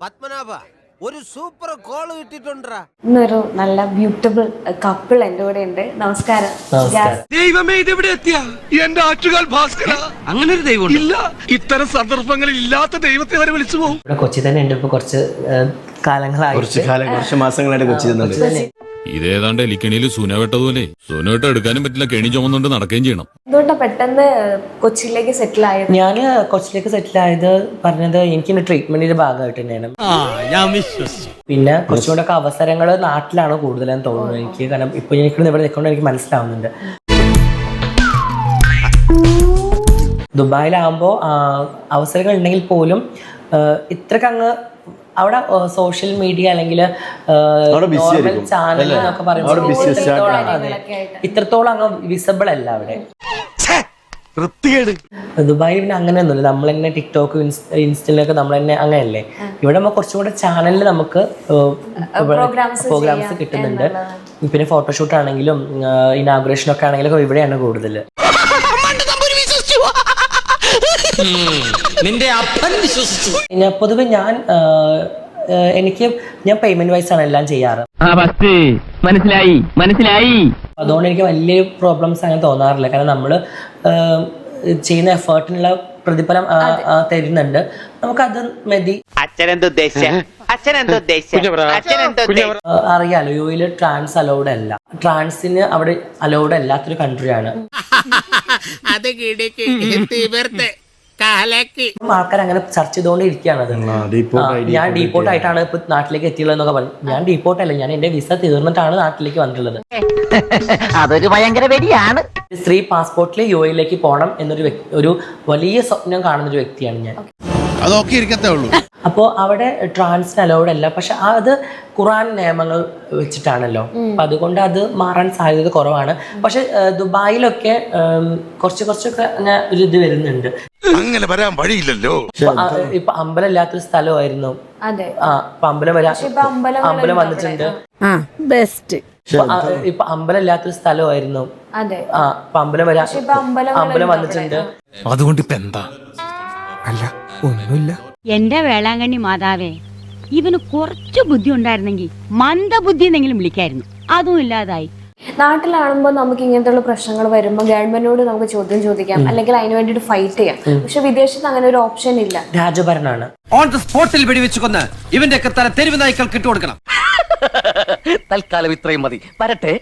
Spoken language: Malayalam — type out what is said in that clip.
പത്മനാഭ ഒരു സൂപ്പർ കോൾ കിട്ടിട്ടുണ്ടാ. ഇന്നൊരു നല്ല ബ്യൂട്ടിഫുൾ കപ്പിൾ എൻ്റെ കൂടെ ഉണ്ട്. നമസ്കാരം. ദൈവമേ, ഇതെവിടെ എത്തിയ എന്റെ ആറ്റുകാൽ ഭാസ്കര. അങ്ങനെ ഒരു ദൈവം ഇല്ല. ഇത്തരം സന്ദർഭങ്ങളിൽ ഇല്ലാത്ത ദൈവത്തെ വരെ വിളിച്ചു പോകും. ഇവിടെ കൊച്ചി തന്നെ ഉണ്ട്. ഇപ്പൊ കുറച്ച് കാലങ്ങളായി, കുറച്ച് മാസങ്ങളായിട്ട് കൊച്ചി തന്നെ. ഇതേതാണ്ട് എലിക്കണിയിൽ സൂന വെട്ടതുപോലെ സൂന എടുക്കാനും പറ്റില്ല, കെണി ചുമന്നുകൊണ്ട് നടക്കുകയും ചെയ്യണം. എന്തുകൊണ്ടാ പെട്ടെന്ന് കൊച്ചിയിലേക്ക് സെറ്റിൽ ആയത്? ഞാൻ കൊച്ചിയിലേക്ക് സെറ്റിൽ ആയത് പറഞ്ഞത് എനിക്ക് ട്രീറ്റ്മെന്റിന്റെ ഭാഗമായിട്ട് തന്നെയാണ്. പിന്നെ കുറച്ചുകൂടെ ഒക്കെ അവസരങ്ങൾ നാട്ടിലാണ് കൂടുതലെന്ന് തോന്നുന്നത് എനിക്ക്. കാരണം ഇപ്പൊ എനിക്ക് ഇവിടെ നിൽക്കൊണ്ട് എനിക്ക് മനസ്സിലാവുന്നുണ്ട്. ദുബായിലാകുമ്പോൾ അവസരങ്ങൾ ഉണ്ടെങ്കിൽ പോലും ഇത്രക്ക് അങ്ങ് അവിടെ സോഷ്യൽ മീഡിയ അല്ലെങ്കിൽ നോർമൽ ചാനൽ എന്നൊക്കെ പറയുമ്പോൾ ഇത്രത്തോളം അങ്ങ് വിസിബിൾ അല്ല അവിടെ. ദുബായിൽ പിന്നെ അങ്ങനെയൊന്നുമില്ല. നമ്മൾ തന്നെ ടിക്ടോക്ക് ഇൻസ്റ്റയിലൊക്കെ നമ്മൾ തന്നെ അങ്ങനെയല്ലേ. ഇവിടെ നമ്മൾ കുറച്ചും കൂടെ ചാനലിൽ നമുക്ക് പ്രോഗ്രാംസ് കിട്ടുന്നുണ്ട്. പിന്നെ ഫോട്ടോഷൂട്ട് ആണെങ്കിലും ഇനാഗുറേഷൻ ഒക്കെ ആണെങ്കിലും ഇവിടെയാണ് കൂടുതൽ. പൊതുവെ ഞാൻ പേയ്മെന്റ് വൈസ് ആണ് എല്ലാം ചെയ്യാറ്. മനസ്സിലായി. അതുകൊണ്ട് എനിക്ക് വലിയ പ്രോബ്ലംസ് അങ്ങനെ തോന്നാറില്ല. കാരണം നമ്മള് ചെയ്യുന്ന എഫേർട്ടിനുള്ള പ്രതിഫലം തരുന്നുണ്ട്. നമുക്കത് മതി. അറിയാലോ, യുഎഇയിൽ ട്രാൻസ് അലൗഡ് അല്ല. ട്രാൻസിന് അവിടെ അലൗഡ് അല്ലാത്തൊരു കൺട്രിയാണ്. ആൾക്കാർ അങ്ങനെ ചർച്ച ചെയ്തുകൊണ്ടിരിക്കുകയാണത്. ഞാൻ ഡീപ്പോർട്ട് ആയിട്ടാണ് ഇപ്പൊ നാട്ടിലേക്ക് എത്തിയുള്ളതെന്നൊക്കെ പറഞ്ഞു. ഞാൻ ഡീപ്പോർട്ട് അല്ല, ഞാൻ എന്റെ വിസ തീർന്നിട്ടാണ് നാട്ടിലേക്ക് വന്നിട്ടുള്ളത്. അതൊരു ഭയങ്കര വെടിയാണ്. സ്ത്രീ പാസ്പോർട്ടിൽ യുഎഇയിലേക്ക് പോകണം ഒരു വലിയ സ്വപ്നം കാണുന്ന ഒരു വ്യക്തിയാണ് ഞാൻ. അപ്പോൾ അവിടെ ട്രാൻസിന് അലൗഡ് അല്ല. പക്ഷെ അത് ഖുറാൻ നിയമങ്ങൾ വെച്ചിട്ടാണല്ലോ. അപ്പൊ അതുകൊണ്ട് അത് മാറാൻ സാധ്യത കുറവാണ്. പക്ഷെ ദുബായിലൊക്കെ കുറച്ചൊക്കെ അങ്ങനെ ഒരു ഇത് വരുന്നുണ്ട്. അങ്ങനെ വരാൻ വഴിയില്ലല്ലോ. ഇപ്പൊ അമ്പലം ഇല്ലാത്തൊരു സ്ഥലമായിരുന്നു. ഇപ്പൊ അമ്പലം വന്നിട്ടുണ്ട്. ഇപ്പൊ അമ്പലം ഇല്ലാത്തൊരു സ്ഥലമായിരുന്നു. ഇപ്പൊ അമ്പലം വന്നിട്ടുണ്ട്. അതുകൊണ്ട് ഇപ്പൊ എന്താ? അല്ല, ഒന്നുമില്ല. എന്റെ വേളാങ്കണ്ണി മാതാവേ, ഇവന് കുറച്ച് ബുദ്ധി ഉണ്ടായിരുന്നെങ്കിൽ മന്ദബുദ്ധി എന്നെങ്കിലും വിളിക്കായിരുന്നു. അതും ഇല്ലാതായി. നാട്ടിലാകുമ്പോൾ നമുക്ക് ഇങ്ങനത്തെ പ്രശ്നങ്ങൾ വരുമ്പോൾ ഗവൺമെന്റിനോട് നമുക്ക് ചോദ്യം ചോദിക്കാം, അല്ലെങ്കിൽ അതിന് വേണ്ടിയിട്ട് ഫൈറ്റ് ചെയ്യാം. പക്ഷെ വിദേശത്ത് അങ്ങനെ ഒരു ഓപ്ഷൻ ഇല്ല. രാജഭരണമാണ്. ഓൺ ദ സ്പോട്ടിൽ വെടിവെച്ച് കൊന്ന് ഇവന്റെ ഒക്കെ തല തെരുവ് നായ്ക്കൾക്ക് ഇട്ടുകൊടുക്കണം. തൽക്കാലം ഇത്രയും മതി. വരട്ടെ.